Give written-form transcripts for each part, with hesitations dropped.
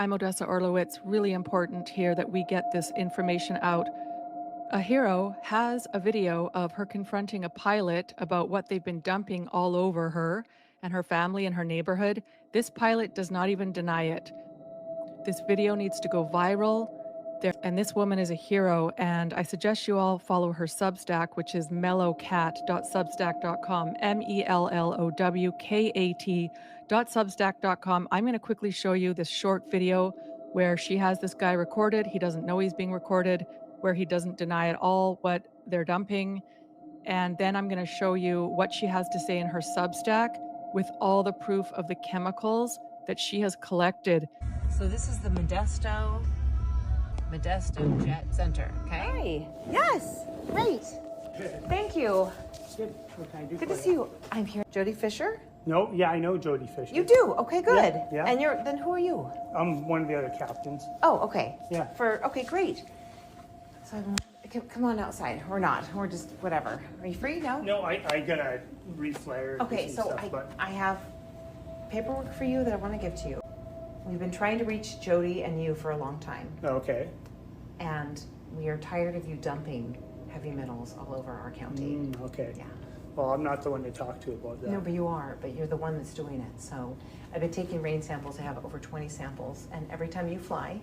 I'm Odessa Orlowitz. Really important here that we get this information out. A hero has a video of her confronting a pilot about what they've been dumping all over her and her family and her neighborhood. This pilot does not even deny it. This video needs to go viral. And this woman is a hero, and I suggest you all follow her Substack, which is mellowcat.substack.com, mellowkat.substack.com. I'm going to quickly show you this short video where she has this guy recorded. He doesn't know he's being recorded, where he doesn't deny at all what they're dumping. And then I'm going to show you what she has to say in her Substack with all the proof of the chemicals that she has collected. So this is the Modesto Jet Center, okay? Hi. Yes. Great. Thank you. Good. What can I do Good for to see you. I'm here. Jody Fisher? No, yeah, I know Jody Fisher. You do? Okay, good. Yeah. And then who are you? I'm one of the other captains. Oh, okay. Yeah. Okay, great. So come on outside. We're not. We're just whatever. Are you free now? No, I gotta reflare. Okay, some so stuff, but I have paperwork for you that I want to give to you. We've been trying to reach Jody and you for a long time. okay. And we are tired of you dumping heavy metals all over our county. Okay. Yeah. Well, I'm not the one to talk to about that. No, but you are, but you're the one that's doing it. So I've been taking rain samples. I have over 20 samples. And every time you fly,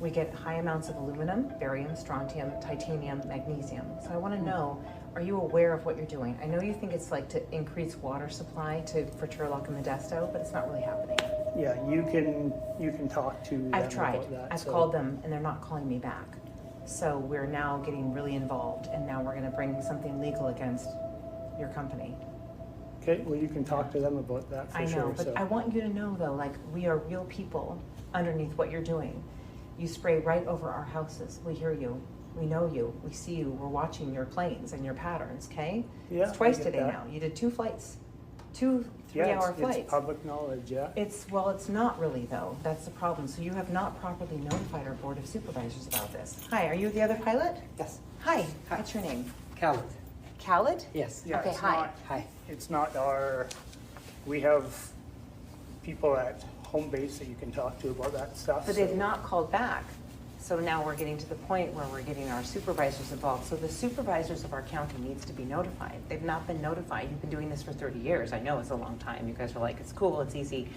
we get high amounts of aluminum, barium, strontium, titanium, magnesium. So I want to know, are you aware of what you're doing? I know you think it's like to increase water supply for Turlock and Modesto, but it's not really happening. Yeah, you can talk to them I've tried. about that. I've called them and they're not calling me back. So we're now getting really involved and now we're going to bring something legal against your company. Okay, well, you can talk to them about that for I know, sure. but I want you to know though, like we are real people underneath what you're doing. You spray right over our houses. We hear you. We know you. We see you. We're watching your planes and your patterns, okay? Yeah, It's twice I get today that. now. You did 2 flights. 2 yeah, 3-hour it's flights. public knowledge, yeah. It's not really though. That's the problem. So you have not properly notified our board of supervisors about this. Hi, are you the other pilot? Yes. Hi. What's your name? Khaled. Khaled? Yes. Yeah, Okay, it's hi. not- Hi. It's not we have people at home base that you can talk to about that stuff. But so- they've not called back. So now we're getting to the point where we're getting our supervisors involved. So the supervisors of our county needs to be notified. They've not been notified. You've been doing this for 30 years. I know it's a long time. You guys are like, it's cool, it's easy.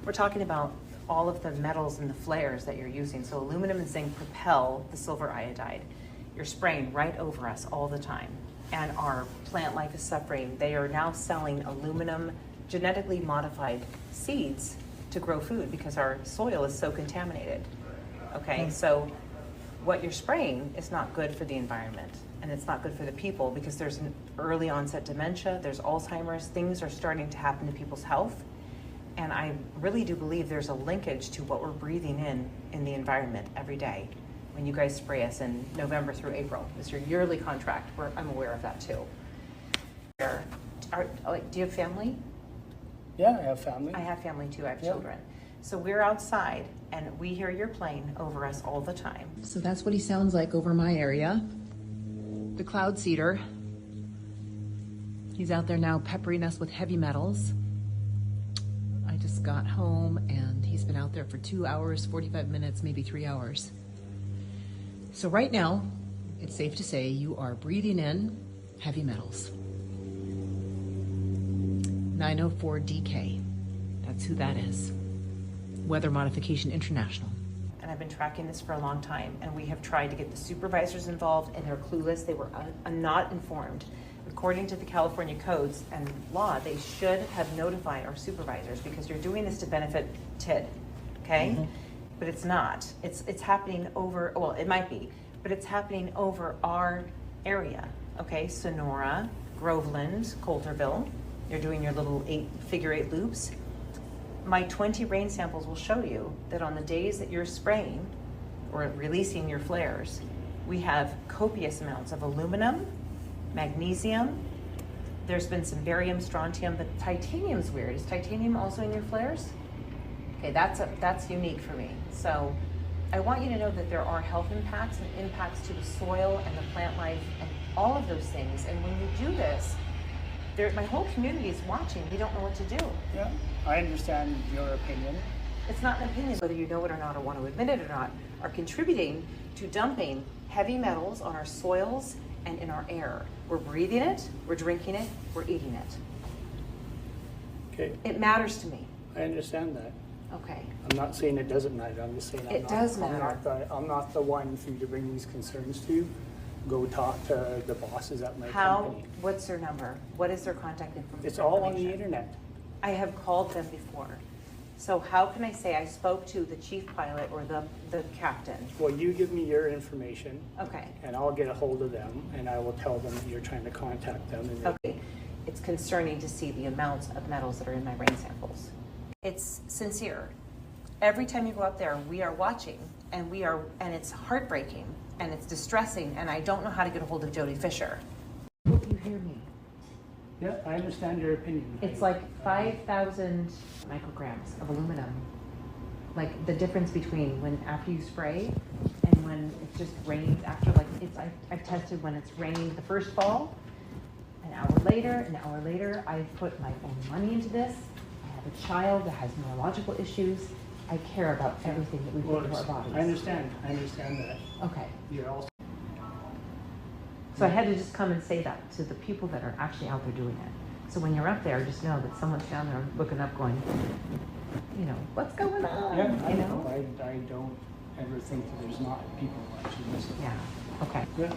We're talking about all of the metals and the flares that you're using. So aluminum and zinc propel the silver iodide. You're spraying right over us all the time. And our plant life is suffering. They are now selling aluminum genetically modified seeds to grow food because our soil is so contaminated. Okay, so what you're spraying is not good for the environment and it's not good for the people because there's an early onset dementia, there's Alzheimer's, things are starting to happen to people's health. And I really do believe there's a linkage to what we're breathing in the environment every day when you guys spray us in November through April. It's your yearly contract. I'm aware of that too. Do you have family? Yeah, I have family. I have family too, I have Yeah. children. So we're outside and we hear your plane over us all the time. So that's what he sounds like over my area. The cloud seeder. He's out there now peppering us with heavy metals. I just got home and he's been out there for 2 hours, 45 minutes, maybe 3 hours. So right now, it's safe to say you are breathing in heavy metals. 904 DK, that's who that is. Weather Modification International. And I've been tracking this for a long time, and we have tried to get the supervisors involved, and they're clueless. They were not informed. According to the California codes and law, they should have notified our supervisors because you're doing this to benefit TID, okay? Mm-hmm. But it's not. It's happening over, well, it might be, but it's happening over our area, okay? Sonora, Groveland, Coulterville. You're doing your little figure eight loops. My 20 rain samples will show you that on the days that you're spraying or releasing your flares, we have copious amounts of aluminum, magnesium. There's been some barium, strontium, but titanium's weird. Is titanium also in your flares? Okay, that's unique for me. So I want you to know that there are health impacts and impacts to the soil and the plant life and all of those things. And when you do this, my whole community is watching. We don't know what to do. Yeah, I understand your opinion. It's not an opinion, whether you know it or not or want to admit it or not, are contributing to dumping heavy metals on our soils and in our air. We're breathing it, we're drinking it, we're eating it. Okay, It matters to me. I understand that. Okay. I'm not saying it doesn't matter, I'm just saying It does I'm matter. I'm not the one for you to bring these concerns to. Go talk to the bosses at my How, company. what's their number? What is their contact information? It's all on the internet. I have called them before. So how can I say I spoke to the chief pilot or the captain? Well, you give me your information. Okay. And I'll get a hold of them and I will tell them that you're trying to contact them. And Okay. It's concerning to see the amounts of metals that are in my rain samples. It's sincere. Every time you go up there, we are watching and it's heartbreaking and it's distressing and I don't know how to get a hold of Jody Fisher. Hope you hear me. Yeah, I understand your opinion. It's like 5,000 micrograms of aluminum. Like the difference between when after you spray and when it just rains after, like I've tested when it's rained the first fall, an hour later, I've put my own money into this. I have a child that has neurological issues. I care about everything that we put into our bodies. I understand that. Okay. You're also. So I had to just come and say that to the people that are actually out there doing it. So when you're up there, just know that someone's down there looking up going, you know, what's going on? Yeah, I you know. I don't ever think that there's not people watching this. Yeah. Okay. Yeah,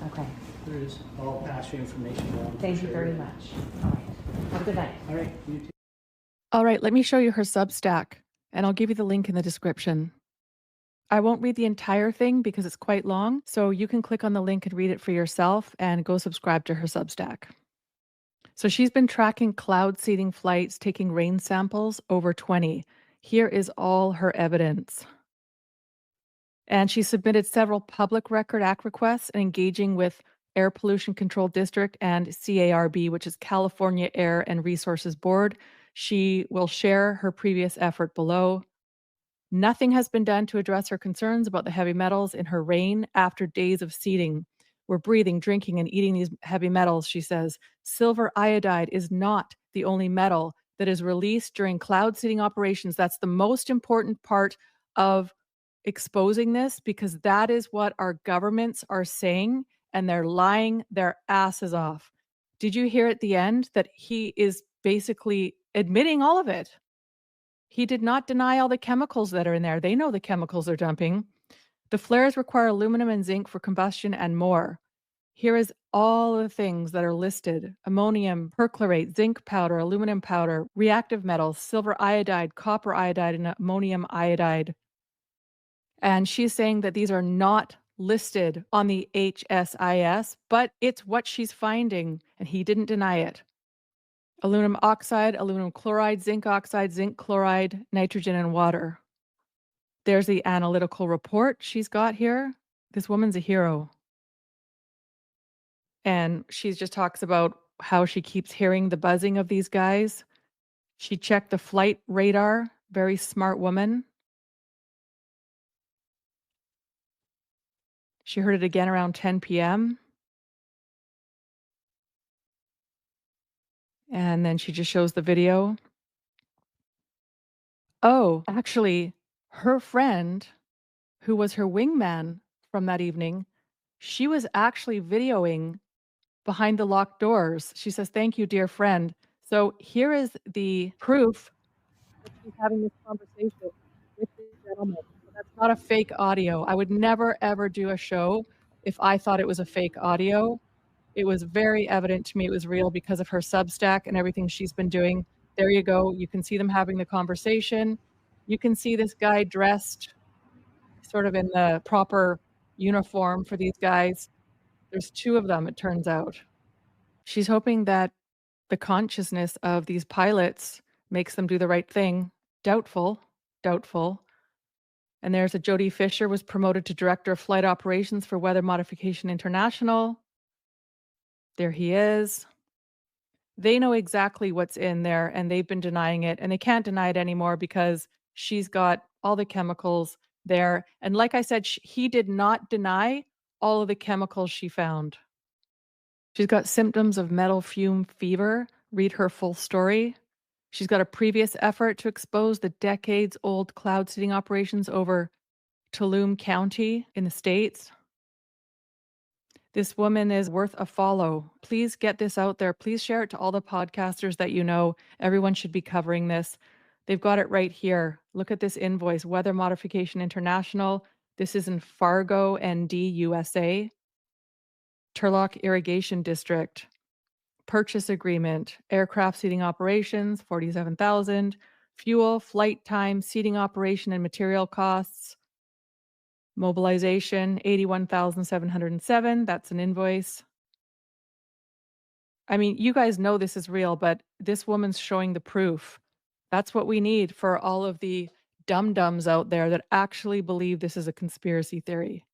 Okay. there is. I'll pass your information along. Thank you Sure. very much. All right. Have a good night. All right, you too. All right, let me show you her Substack, and I'll give you the link in the description. I won't read the entire thing because it's quite long, so you can click on the link and read it for yourself and go subscribe to her Substack. So she's been tracking cloud seeding flights, taking rain samples, over 20. Here is all her evidence. And she submitted several public record act requests and engaging with Air Pollution Control District and CARB, which is California Air and Resources Board. She will share her previous effort below. Nothing has been done to address her concerns about the heavy metals in her rain after days of seeding. We're breathing, drinking, and eating these heavy metals, she says. Silver iodide is not the only metal that is released during cloud seeding operations. That's the most important part of exposing this because that is what our governments are saying, and they're lying their asses off. Did you hear at the end that he is basically admitting all of it? He did not deny all the chemicals that are in there. They know the chemicals they're dumping. The flares require aluminum and zinc for combustion and more. Here is all the things that are listed: ammonium perchlorate, zinc powder, aluminum powder, reactive metals, silver iodide, copper iodide, and ammonium iodide. And she's saying that these are not listed on the HSIS, but it's what she's finding, and he didn't deny it. Aluminum oxide, aluminum chloride, zinc chloride, nitrogen, and water. There's the analytical report she's got here. This woman's a hero. And she just talks about how she keeps hearing the buzzing of these guys. She checked the flight radar, very smart woman. She heard it again around 10 p.m. And then she just shows the video. Oh, actually, her friend, who was her wingman from that evening, she was actually videoing behind the locked doors. She says, "Thank you, dear friend." So here is the proof that she's having this conversation with this gentleman. So that's not a fake audio. I would never, ever do a show if I thought it was a fake audio. It was very evident to me it was real because of her Substack and everything she's been doing. There you go. You can see them having the conversation. You can see this guy dressed sort of in the proper uniform for these guys. There's 2 of them, it turns out. She's hoping that the consciousness of these pilots makes them do the right thing. Doubtful, doubtful. And there's a Jody Fisher was promoted to Director of Flight Operations for Weather Modification International. There he is. They know exactly what's in there, and they've been denying it, and they can't deny it anymore because she's got all the chemicals there. And like I said, he did not deny all of the chemicals she found. She's got symptoms of metal fume fever. Read her full story. She's got a previous effort to expose the decades-old cloud seeding operations over Tulum County in the States. This woman is worth a follow. Please get this out there. Please share it to all the podcasters that you know. Everyone should be covering this. They've got it right here. Look at this invoice, Weather Modification International. This is in Fargo, ND, USA. Turlock Irrigation District. Purchase agreement, aircraft seating operations, 47,000. Fuel, flight time, seating operation and material costs. Mobilization, 81,707. That's an invoice. I mean, you guys know this is real, but this woman's showing the proof. That's what we need for all of the dum-dums out there that actually believe this is a conspiracy theory.